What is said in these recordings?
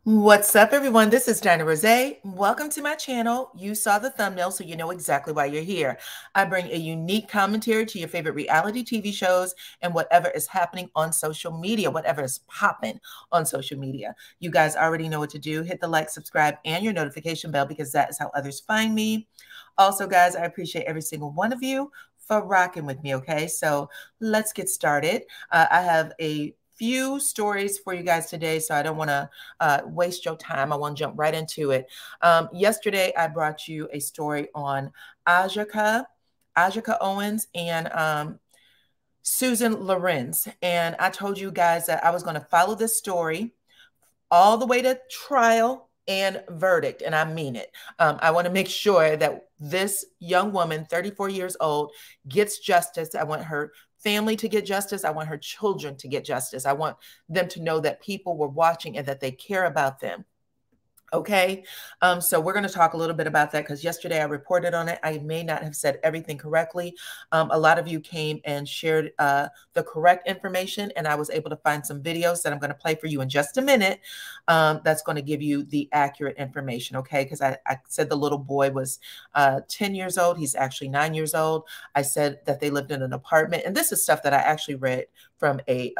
What's up, everyone? This is DYANAROZAY. Welcome to my channel. You saw the thumbnail, so you know exactly why you're here. I bring a unique commentary to your favorite reality TV shows and whatever is happening on social media, whatever is popping on social media. You guys already know what to do. Hit the like, subscribe, and your notification bell because that is how others find me. Also, guys, I appreciate every single one of you for rocking with me, okay? So let's get started. I have a few stories for you guys today, so I don't want to waste your time. I want to jump right into it. Yesterday, I brought you a story on Ajike Owens and Susan Lorenz. And I told you guys that I was going to follow this story all the way to trial and verdict, and I mean it. I want to make sure that this young woman, 34 years old, gets justice. I want her family to get justice. I want her children to get justice. I want them to know that people were watching and that they care about them. Okay, so we're going to talk a little bit about that because yesterday I reported on it. I may not have said everything correctly. A lot of you came and shared the correct information, and I was able to find some videos that I'm going to play for you in just a minute. That's going to give you the accurate information, okay? Because I said the little boy was 10 years old. He's actually 9 years old. I said that they lived in an apartment, and this is stuff that I actually read from a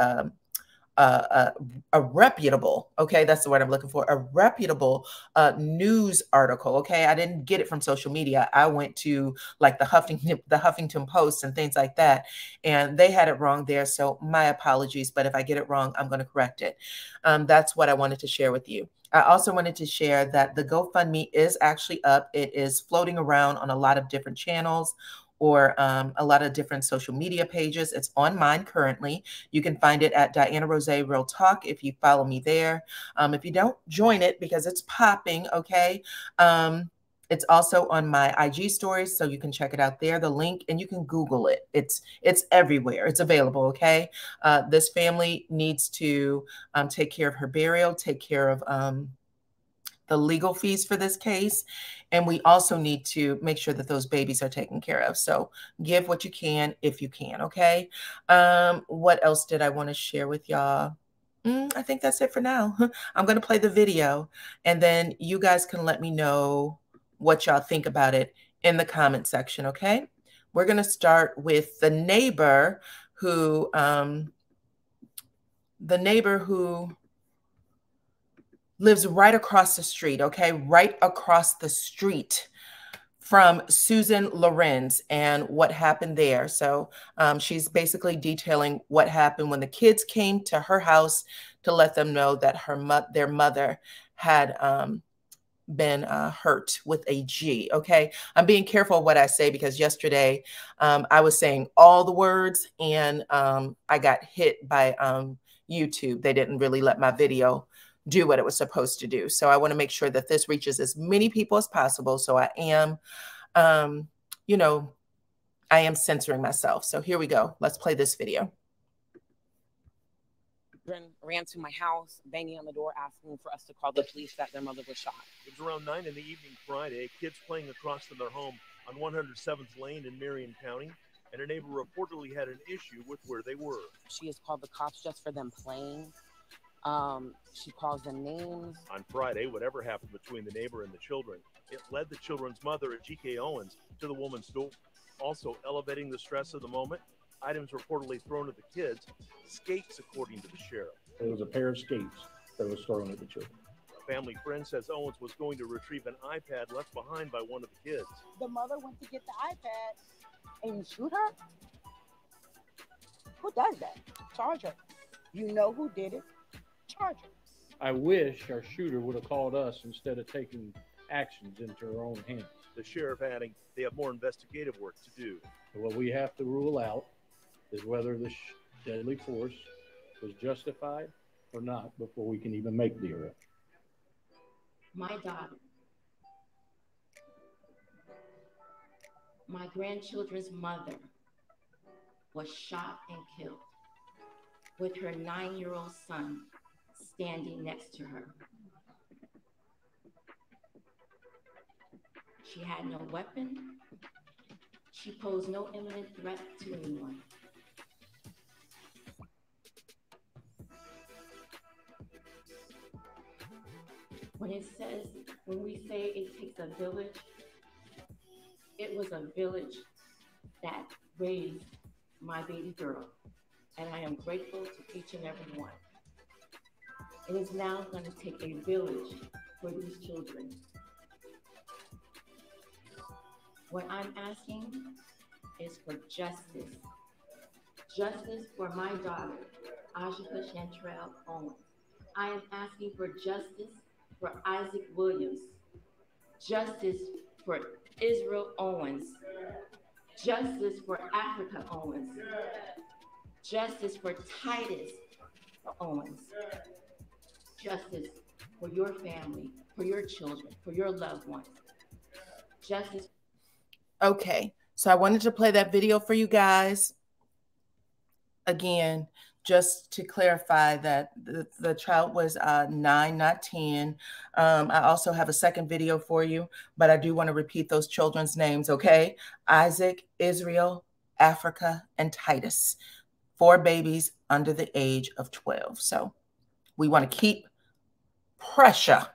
reputable, okay, that's the word I'm looking for, a reputable news article, okay? I didn't get it from social media. I went to like the Huffington Post and things like that, and they had it wrong there, so my apologies, but if I get it wrong, I'm going to correct it. That's what I wanted to share with you. I also wanted to share that the GoFundMe is actually up. It is floating around on a lot of different channels or a lot of different social media pages. It's on mine currently. You can find it at DyanaRoZay Real Talk if you follow me there. If you don't, join it because it's popping, okay? It's also on my IG stories, so you can check it out there, the link, and you can Google it. It's everywhere. It's available, okay? This family needs to take care of her burial, take care of the legal fees for this case. And we also need to make sure that those babies are taken care of. So give what you can if you can, okay? What else did I want to share with y'all? I think that's it for now. I'm going to play the video, and then you guys can let me know what y'all think about it in the comment section, okay? We're going to start with the neighbor who lives right across the street, okay? Right across the street from Susan Lorenz and what happened there. So she's basically detailing what happened when the kids came to her house to let them know that their mother had been hurt with a G, okay? I'm being careful of what I say because yesterday I was saying all the words and I got hit by YouTube. They didn't really let my video do what it was supposed to do. So I want to make sure that this reaches as many people as possible. So I am, you know, I am censoring myself. So here we go. Let's play this video. Ran to my house, banging on the door, asking for us to call the police that their mother was shot. It was around 9 in the evening Friday. Kids playing across from their home on 107th Lane in Marion County, and a neighbor reportedly had an issue with where they were. She has called the cops just for them playing. She calls them names. On Friday, whatever happened between the neighbor and the children, it led the children's mother, Ajike Owens, to the woman's door. Also elevating the stress of the moment, items reportedly thrown at the kids, skates, according to the sheriff. It was a pair of skates that was thrown at the children. A family friend says Owens was going to retrieve an iPad left behind by one of the kids. The mother went to get the iPad and you shoot her? Who does that? Charge her. You know who did it. Charge her. I wish our shooter would have called us instead of taking actions into her own hands. The sheriff adding they have more investigative work to do. What we have to rule out is whether this deadly force was justified or not before we can even make the arrest. My daughter, my grandchildren's mother, was shot and killed with her 9-year-old son standing next to her. She had no weapon. She posed no imminent threat to anyone. When it says, when we say it takes a village, it was a village that raised my baby girl. And I am grateful to each and every one. It is now going to take a village for these children. What I'm asking is for justice. Justice for my daughter, Ajike Owens. I am asking for justice for Isaac Williams. Justice for Israel Owens. Justice for Africa Owens. Justice for Titus Owens. Justice for your family, for your children, for your loved ones. Justice. Okay, so I wanted to play that video for you guys. Again, just to clarify that the child was 9, not 10. I also have a second video for you, but I do want to repeat those children's names, okay? Isaac, Israel, Africa, and Titus. 4 babies under the age of 12. So we want to keep pressure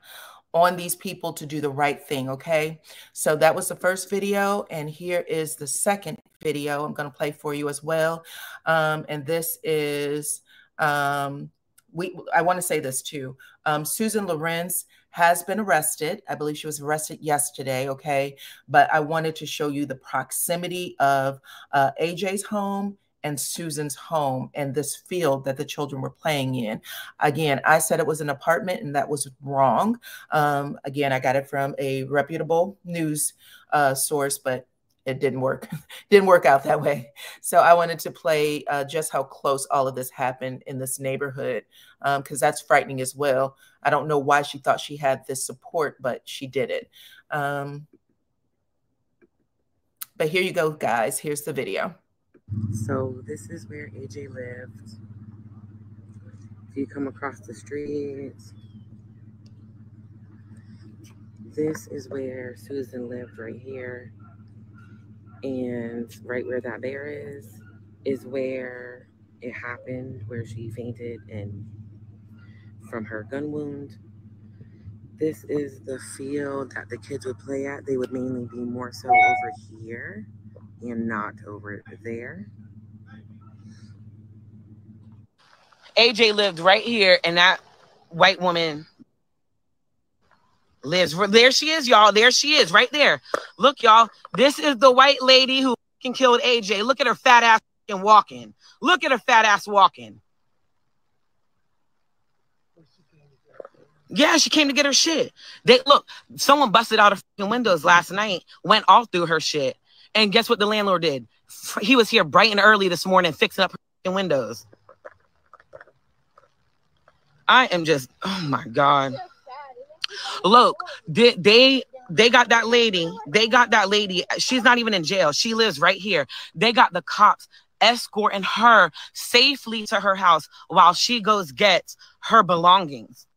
on these people to do the right thing, okay? So that was the first video, and here is the second video I'm going to play for you as well. And this is, I want to say this too. Susan Lorenz has been arrested. I believe she was arrested yesterday, okay? But I wanted to show you the proximity of AJ's home and Susan's home and this field that the children were playing in. Again, I said it was an apartment and that was wrong. Again, I got it from a reputable news source, but it didn't work. Didn't work out that way. So I wanted to play just how close all of this happened in this neighborhood, because that's frightening as well. I don't know why she thought she had this support, but she did it. But here you go, guys. Here's the video. So this is where AJ lived. If you come across the street, this is where Susan lived right here. And right where that bear is where it happened, where she fainted and from her gun wound. This is the field that the kids would play at. They would mainly be more so over here and not over there. AJ lived right here, and that white woman lives. There she is, y'all. There she is, right there. Look, y'all. This is the white lady who killed AJ. Look at her fat ass walking. Look at her fat ass walking. Yeah, she came to get her shit. Look, someone busted out her windows last night, went all through her shit. And guess what the landlord did? He was here bright and early this morning fixing up her windows. I am just, oh my God. Look, they got that lady. They got that lady. She's not even in jail. She lives right here. They got the cops escorting her safely to her house while she goes gets her belongings.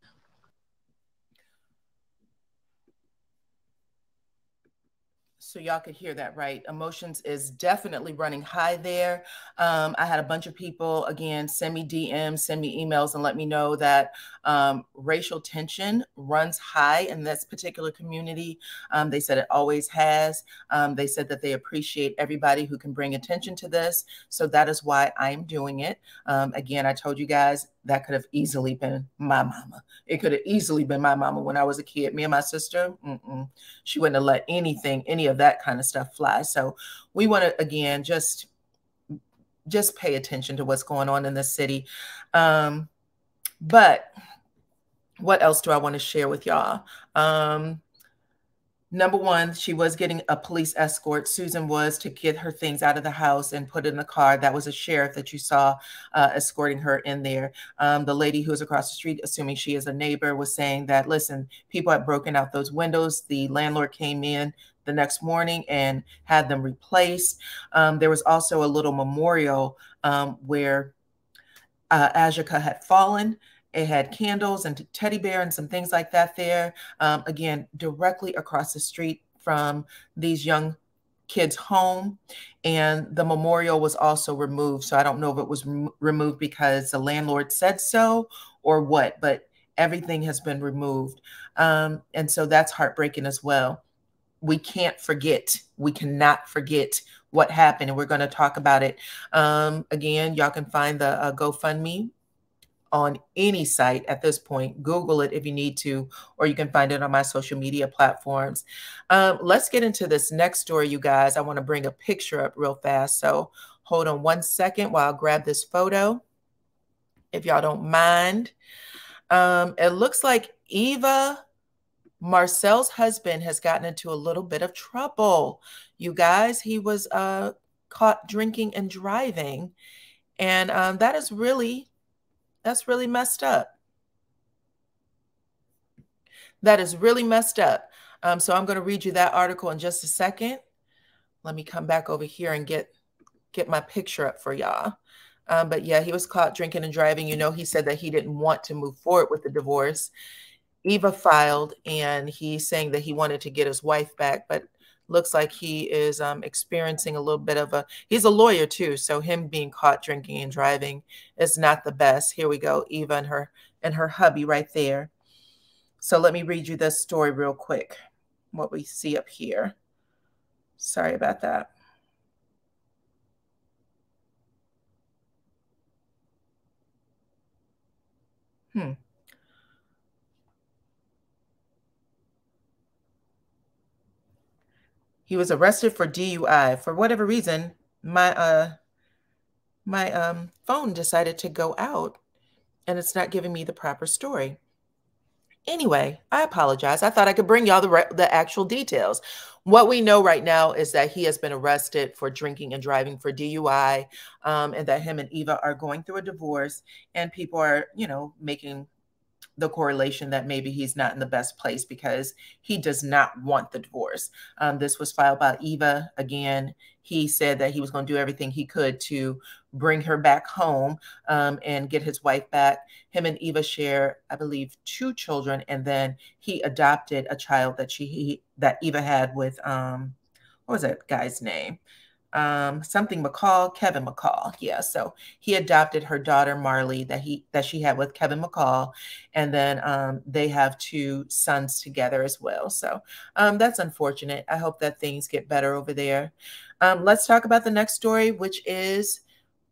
So y'all could hear that, right? Emotions is definitely running high there. I had a bunch of people, again, send me DMs, send me emails, and let me know that racial tension runs high in this particular community. They said it always has. They said that they appreciate everybody who can bring attention to this. So that is why I'm doing it. Again, I told you guys that could have easily been my mama. It could have easily been my mama when I was a kid. Me and my sister, she wouldn't have let any of that kind of stuff fly. So we want to, again, just pay attention to what's going on in the city. But what else do I want to share with y'all? Number one, she was getting a police escort. Susan was, to get her things out of the house and put it in the car. That was a sheriff that you saw escorting her in there. The lady who was across the street, assuming she is a neighbor, was saying that, listen, people had broken out those windows. The landlord came in the next morning and had them replaced. There was also a little memorial where Ajike had fallen. It had candles and teddy bear and some things like that there. Again, directly across the street from these young kids' home. And the memorial was also removed. So I don't know if it was removed because the landlord said so or what, but Everything has been removed. And so that's heartbreaking as well. We can't forget. We cannot forget what happened, and we're going to talk about it. Again, y'all can find the GoFundMe on any site at this point. Google it if you need to, or you can find it on my social media platforms. Let's get into this next story, you guys. I want to bring a picture up real fast. So hold on one second while I grab this photo, if y'all don't mind. It looks like Eva, Marcel's husband, has gotten into a little bit of trouble. You guys, he was caught drinking and driving. And that's really messed up. That is really messed up. So I'm going to read you that article in just a second. Let me come back over here and get my picture up for y'all. But yeah, he was caught drinking and driving. You know, he said that he didn't want to move forward with the divorce. Eva filed, and he's saying that he wanted to get his wife back, but looks like he is experiencing a little bit of he's a lawyer too, so him being caught drinking and driving is not the best. Here we go, Eva and her hubby right there. So let me read you this story real quick, what we see up here. Sorry about that. He was arrested for DUI. For whatever reason, my phone decided to go out, and it's not giving me the proper story. Anyway, I apologize. I thought I could bring y'all the actual details. What we know right now is that he has been arrested for drinking and driving for DUI, and that him and Eva are going through a divorce, and people are, you know, making the correlation that maybe he's not in the best place because he does not want the divorce. This was filed by Eva. Again, he said that he was going to do everything he could to bring her back home and get his wife back. Him and Eva share, I believe, 2 children, and then he adopted a child that Eva had with what was that guy's name? Something McCall, Kevin McCall. Yeah. So he adopted her daughter, Marley, that she had with Kevin McCall. And then they have 2 sons together as well. So that's unfortunate. I hope that things get better over there. Let's talk about the next story, which is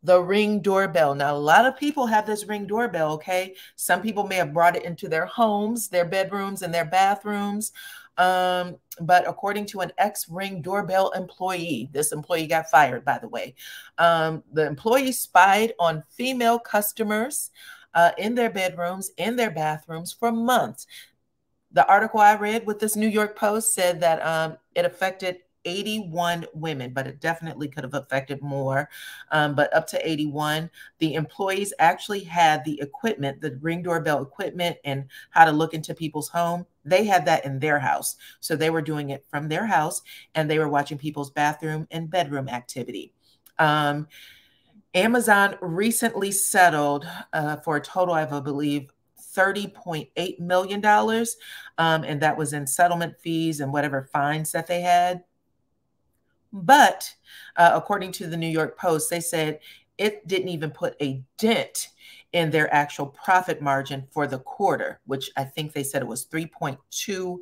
the Ring doorbell. Now, a lot of people have this Ring doorbell, okay? Some people may have brought it into their homes, their bedrooms, and their bathrooms. But according to an ex-Ring doorbell employee, this employee got fired, by the way. The employee spied on female customers in their bedrooms, in their bathrooms for months. The article I read with this New York Post said that it affected 81 women, but it definitely could have affected more, but up to 81. The employees actually had the equipment, the Ring doorbell equipment, and how to look into people's home. They had that in their house. So they were doing it from their house, and they were watching people's bathroom and bedroom activity. Amazon recently settled for a total of, I believe, $30.8 million. And that was in settlement fees and whatever fines that they had. But according to the New York Post, they said it didn't even put a dent in their actual profit margin for the quarter, which I think they said it was $3.2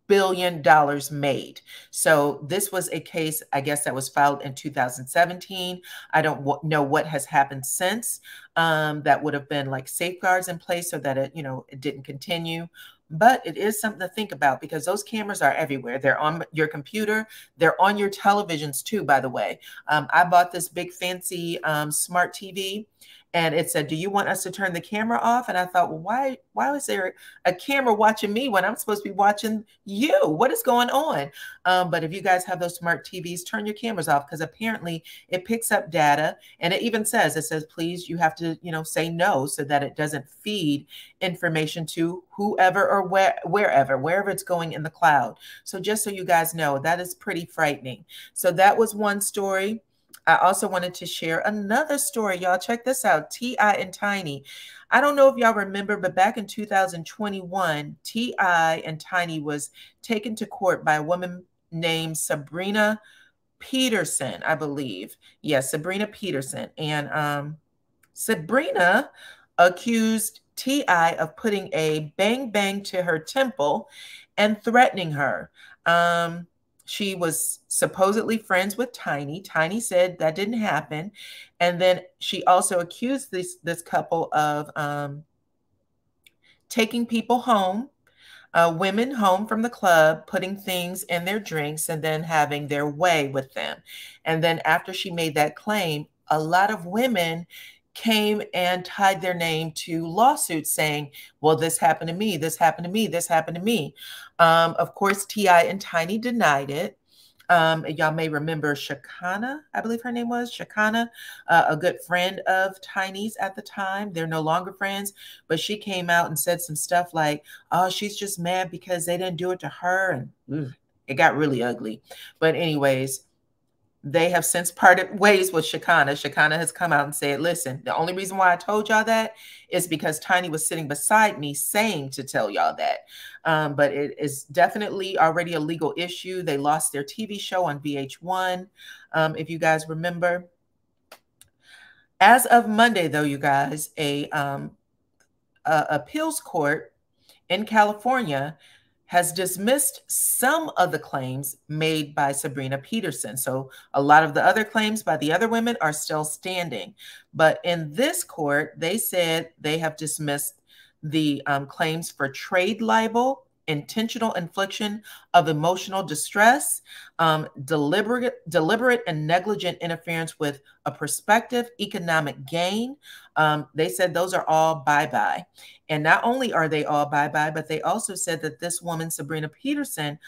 billion made. So this was a case, I guess, that was filed in 2017. I don't know what has happened since that would have been like safeguards in place so that it, it didn't continue. But it is something to think about because those cameras are everywhere. They're on your computer. They're on your televisions too, by the way. I bought this big fancy smart TV, and it said, "Do you want us to turn the camera off?" And I thought, well, why was there a camera watching me when I'm supposed to be watching you? What is going on? But if you guys have those smart TVs, turn your cameras off because apparently it picks up data. And it even says, please, you have to, say no so that it doesn't feed information to whoever or wherever it's going in the cloud. So just so you guys know, that is pretty frightening. So that was one story. I also wanted to share another story. Y'all check this out. T.I. and Tiny. I don't know if y'all remember, but back in 2021, T.I. and Tiny was taken to court by a woman named Sabrina Peterson, I believe. Yes, Sabrina Peterson. And Sabrina accused T.I. of putting a bang bang to her temple and threatening her. She was supposedly friends with Tiny. Tiny said that didn't happen. And then she also accused this couple of taking people home, women home from the club, putting things in their drinks, and then having their way with them. And then after she made that claim, a lot of women came and tied their name to lawsuits saying, well, this happened to me, this happened to me, this happened to me. Of course, T.I. and Tiny denied it. Y'all may remember Shakana, I believe her name was Shakana, a good friend of Tiny's at the time. They're no longer friends, but she came out and said some stuff like, oh, she's just mad because they didn't do it to her. And it got really ugly. But anyways, they have since parted ways with Shakana. Shakana has come out and said, listen, the only reason why I told y'all that is because Tiny was sitting beside me saying to tell y'all that. But it is definitely already a legal issue. They lost their TV show on VH1, if you guys remember. As of Monday, though, you guys, a appeals court in California has dismissed some of the claims made by Sabrina Peterson. So a lot of the other claims by the other women are still standing. But in this court, they said they have dismissed the claims for trade libel, intentional infliction of emotional distress, deliberate and negligent interference with a prospective economic gain. They said those are all bye-bye. And not only are they all bye-bye, but they also said that this woman, Sabrina Peterson,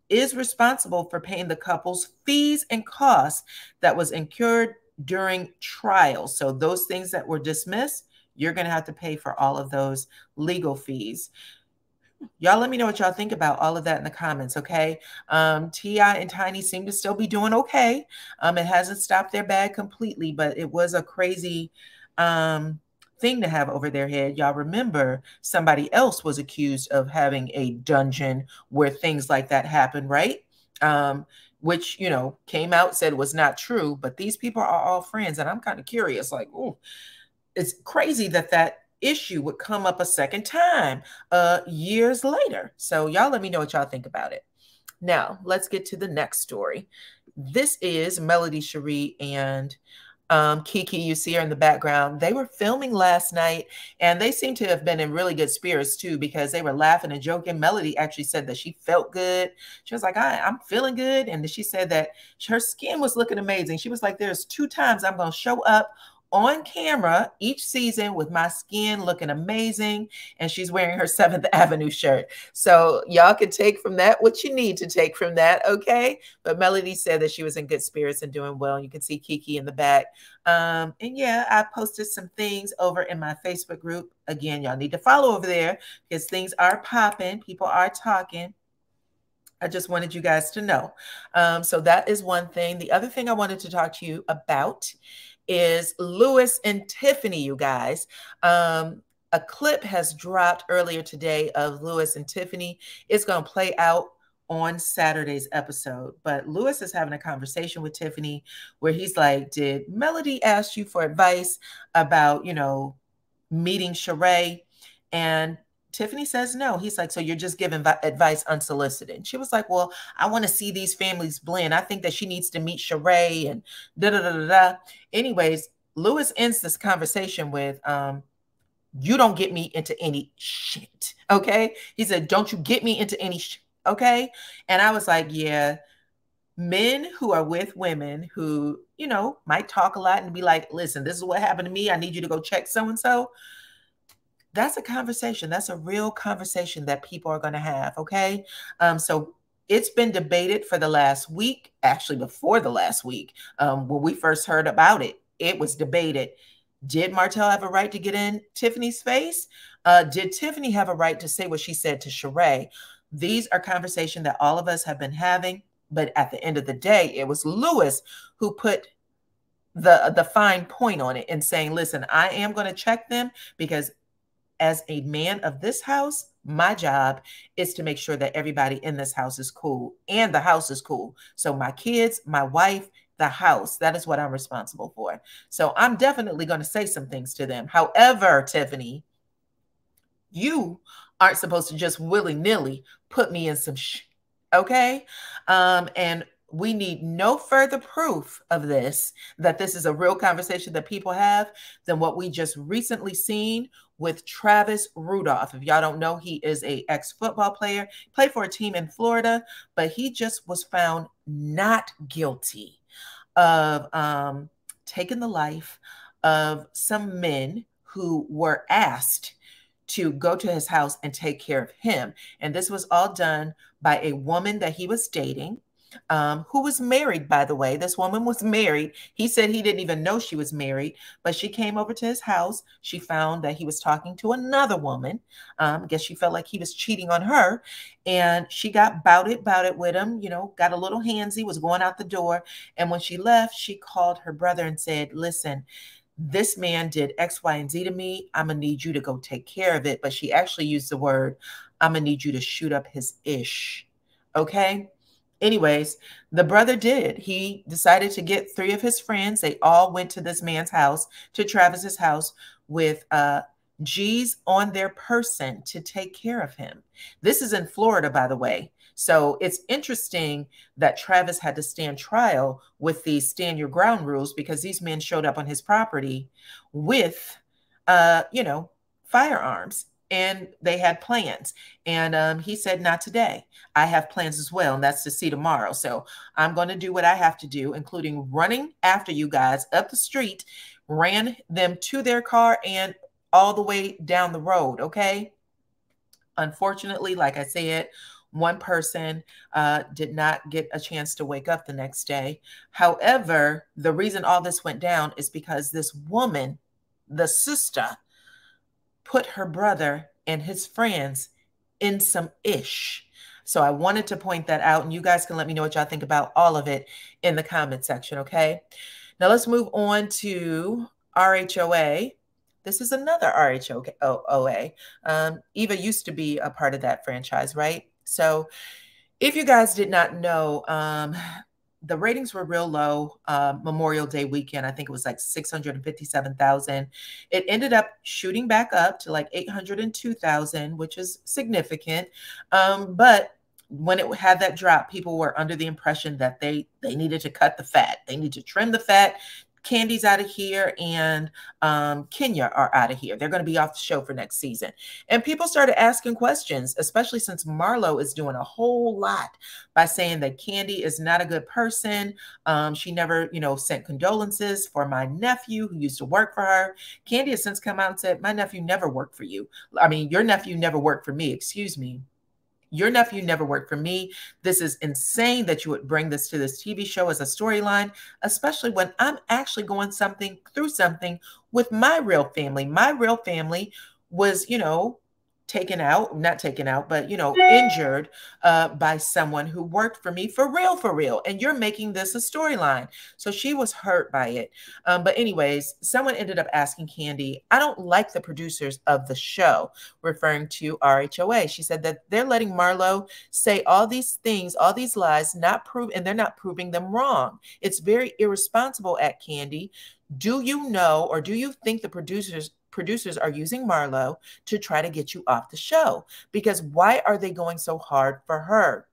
is responsible for paying the couple's fees and costs that was incurred during trial. So those things that were dismissed, you're going to have to pay for all of those legal fees. Y'all let me know what y'all think about all of that in the comments, okay? T.I. and Tiny seem to still be doing okay. It hasn't stopped their bag completely, but it was a crazy thing to have over their head. Y'all remember somebody else was accused of having a dungeon where things like that happen, right? Which, you know, came out, said was not true, but these people are all friends. And I'm kind of curious, like, oh, it's crazy that that issue would come up a second time years later. So y'all let me know what y'all think about it. Now, let's get to the next story. This is Melody Cherie and Kiki. You see her in the background. They were filming last night, and they seem to have been in really good spirits too, because they were laughing and joking. Melody actually said that she felt good. She was like, I'm feeling good. And she said that her skin was looking amazing. She was like, there's 2 times I'm going to show up on camera each season with my skin looking amazing. And she's wearing her 7th Avenue shirt. So y'all can take from that what you need to take from that, okay? But Melody said that she was in good spirits and doing well. And you can see Kiki in the back. And yeah, I posted some things over in my Facebook group. Again, y'all need to follow over there because things are popping. People are talking. I just wanted you guys to know. So that is one thing. The other thing I wanted to talk to you about is Louis and Tiffany, you guys. A clip has dropped earlier today of Louis and Tiffany. It's going to play out on Saturday's episode. But Louis is having a conversation with Tiffany where he's like, did Melody ask you for advice about, you know, meeting Sheree? And Tiffany says no. He's like, so you're just giving advice unsolicited. And she was like, well, I want to see these families blend. I think that she needs to meet Sheree and da-da-da-da-da. Anyways, Louis ends this conversation with, you don't get me into any shit, okay? He said, don't you get me into any shit, okay? And I was like, yeah, men who are with women who, you know, might talk a lot and be like, listen, this is what happened to me. I need you to go check so-and-so. That's a conversation. That's a real conversation that people are going to have, okay? So it's been debated for the last week, actually before the last week. When we first heard about it, it was debated. Did Martell have a right to get in Tiffany's face? Did Tiffany have a right to say what she said to Sheree? These are conversations that all of us have been having, but at the end of the day, it was Louis who put the fine point on it and saying, listen, I am going to check them because as a man of this house, my job is to make sure that everybody in this house is cool and the house is cool. So my kids, my wife, the house, that is what I'm responsible for. So I'm definitely going to say some things to them. However, Tiffany, You aren't supposed to just willy-nilly put me in some okay? And we need no further proof of this, that this is a real conversation that people have, than what we just recently seen with Travis Rudolph. If y'all don't know, he is a ex-football player, played for a team in Florida, but he just was found not guilty of taking the life of some men who were asked to go to his house and take care of him. And this was all done by a woman that he was dating, who was married, by the way. This woman was married. He said he didn't even know she was married, but she came over to his house. She found that he was talking to another woman. I guess she felt like he was cheating on her, and she got bout it with him, you know, got a little handsy, was going out the door. And when she left, she called her brother and said, listen, this man did X, Y, and Z to me. I'm going to need you to go take care of it. But she actually used the word, I'm going to need you to shoot up his ish. Okay. Anyways, the brother did. He decided to get 3 of his friends. They all went to this man's house, to Travis's house, with G's on their person to take care of him. This is in Florida, by the way. So it's interesting that Travis had to stand trial with these stand your ground rules, because these men showed up on his property with, you know, firearms, and they had plans. And he said, not today. I have plans as well, and that's to see tomorrow. So I'm going to do what I have to do, including running after you guys up the street, ran them to their car and all the way down the road. Okay. Unfortunately, like I said, one person did not get a chance to wake up the next day. However, the reason all this went down is because this woman, the sister, put her brother and his friends in some ish. So I wanted to point that out, and you guys can let me know what y'all think about all of it in the comment section, okay? Now let's move on to RHOA. This is another RHOA. Eva used to be a part of that franchise, right? So if you guys did not know, the ratings were real low Memorial Day weekend. I think it was like 657,000. It ended up shooting back up to like 802,000, which is significant. But when it had that drop, people were under the impression that they needed to cut the fat. They need to trim the fat. Candy's out of here, and Kenya are out of here. They're going to be off the show for next season. And people started asking questions, especially since Marlo is doing a whole lot by saying that Candy is not a good person. She never, you know, sent condolences for my nephew who used to work for her. Candy has since come out and said, my nephew never worked for you. I mean, your nephew never worked for me. Excuse me. Your nephew never worked for me. This is insane that you would bring this to this TV show as a storyline, especially when I'm actually going through something with my real family. My real family was, you know, not taken out, but, you know, injured by someone who worked for me for real. And you're making this a storyline. So she was hurt by it. But anyways, someone ended up asking Candy, I don't like the producers of the show, referring to RHOA. She said that they're letting Marlo say all these things, all these lies, and they're not proving them wrong. It's very irresponsible at Candy. Do you know, or do you think the producers are using Marlo to try to get you off the show? Because why are they going so hard for her?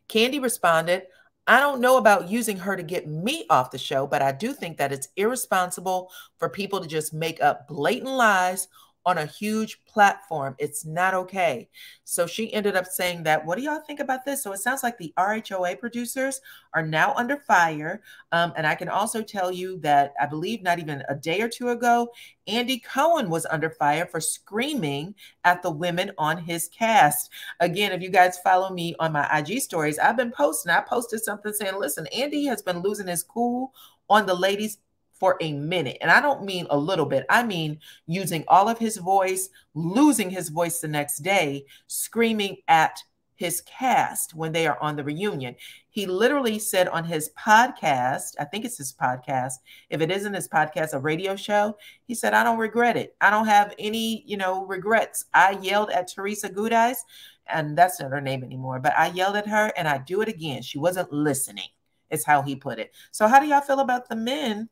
Candy responded, I don't know about using her to get me off the show, but I do think that it's irresponsible for people to just make up blatant lies on a huge platform. It's not okay. So she ended up saying that. What do y'all think about this? So it sounds like the RHOA producers are now under fire. And I can also tell you that I believe not even a day or two ago, Andy Cohen was under fire for screaming at the women on his cast. Again, if you guys follow me on my IG stories, I've been posting. I posted something saying, listen, Andy has been losing his cool on the ladies for a minute. And I don't mean a little bit. I mean using all of his voice, losing his voice the next day, screaming at his cast when they are on the reunion. He literally said on his podcast, I think it's his podcast, if it isn't his podcast, a radio show, he said, I don't regret it. I don't have any, you know, regrets. I yelled at Teresa Giudice, and that's not her name anymore, but I yelled at her and I do it again. She wasn't listening, is how he put it. So how do y'all feel about the men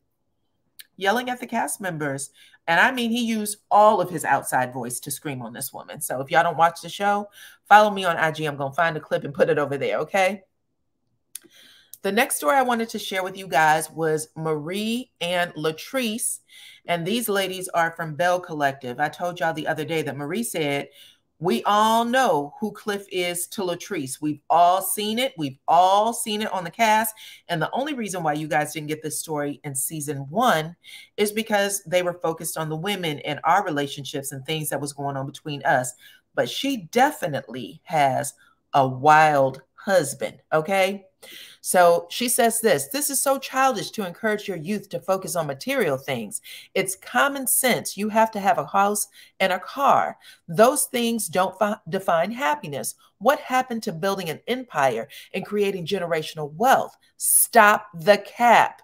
yelling at the cast members And I mean, he used all of his outside voice to scream on this woman. So if y'all don't watch the show, follow me on IG. I'm going to find a clip and put it over there, okay? The next story I wanted to share with you guys was Marie and Latrice. And these ladies are from Bell Collective. I told y'all the other day that Marie said, we all know who Cliff is to Latrice. We've all seen it. We've all seen it on the cast. And the only reason why you guys didn't get this story in season 1 is because they were focused on the women and our relationships and things that was going on between us. But she definitely has a wild husband, okay? So she says this is so childish to encourage your youth to focus on material things. It's common sense. You have to have a house and a car. Those things don't define happiness. What happened to building an empire and creating generational wealth? Stop the cap.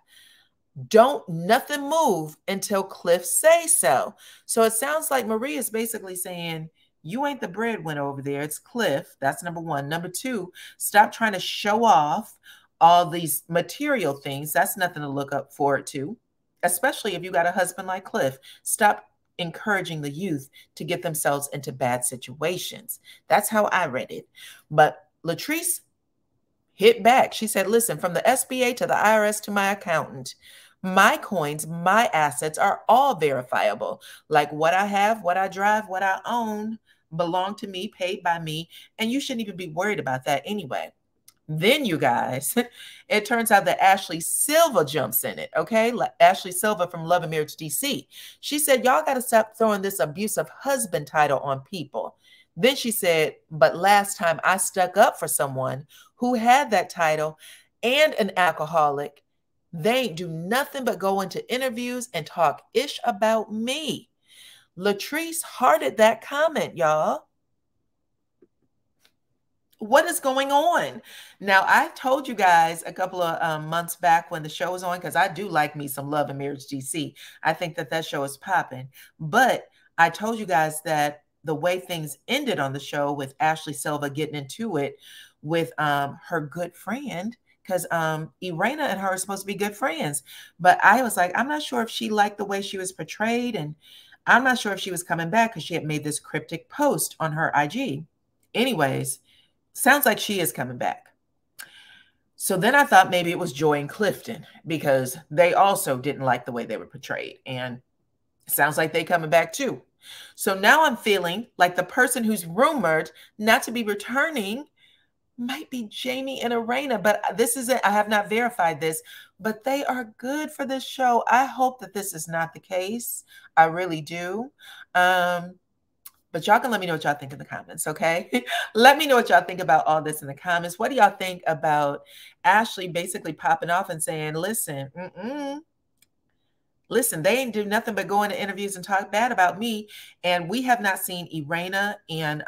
Don't nothing move until Cliff says so. So it sounds like Marie is basically saying, you ain't the breadwinner over there. It's Cliff. That's number 1. Number 2, stop trying to show off all these material things. That's nothing to look up forward to, especially if you got a husband like Cliff. Stop encouraging the youth to get themselves into bad situations. That's how I read it. But Latrice hit back. She said, listen, from the SBA to the IRS to my accountant, my coins, my assets are all verifiable. Like what I have, what I drive, what I own belong to me, paid by me. And you shouldn't even be worried about that anyway. Then you guys, it turns out that Ashley Silva jumps in it, okay? Ashley Silva from Love and Marriage DC. She said, y'all got to stop throwing this abusive husband title on people. Then she said, but last time I stuck up for someone who had that title and an alcoholic, they ain't do nothing but go into interviews and talk ish about me. Latrice hearted that comment, y'all. What is going on? Now, I told you guys a couple of months back when the show was on, because I do like me some Love and Marriage DC. I think that that show is popping. But I told you guys that the way things ended on the show with Ashley Silva getting into it with her good friend, because Irena and her are supposed to be good friends. But I was like, I'm not sure if she liked the way she was portrayed. And I'm not sure if she was coming back because she had made this cryptic post on her IG. Anyways, sounds like she is coming back. So then I thought maybe it was Joy and Clifton because they also didn't like the way they were portrayed. And it sounds like they coming back too. So now I'm feeling like the person who's rumored not to be returning might be Jamie and Irena, but this isn't, I have not verified this, but they are good for this show. I hope that this is not the case. I really do. But y'all can let me know what y'all think in the comments, okay? Let me know what y'all think about all this in the comments. What do y'all think about Ashley basically popping off and saying, listen, listen, they ain't do nothing but go into interviews and talk bad about me. And we have not seen Irena and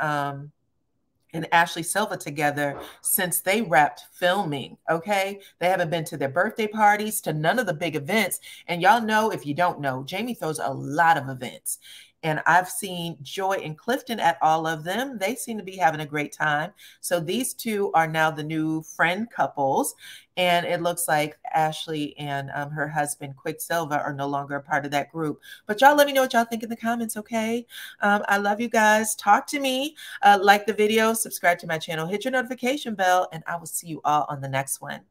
Ashley Silva together since they wrapped filming, okay? They haven't been to their birthday parties, to none of the big events. And y'all know, if you don't know, Jamie throws a lot of events. And I've seen Joy and Clifton at all of them. They seem to be having a great time. So these two are now the new friend couples. And it looks like Ashley and her husband, Quicksilver, are no longer a part of that group. But y'all let me know what y'all think in the comments, okay? I love you guys. Talk to me. Like the video, subscribe to my channel, hit your notification bell, and I will see you all on the next one.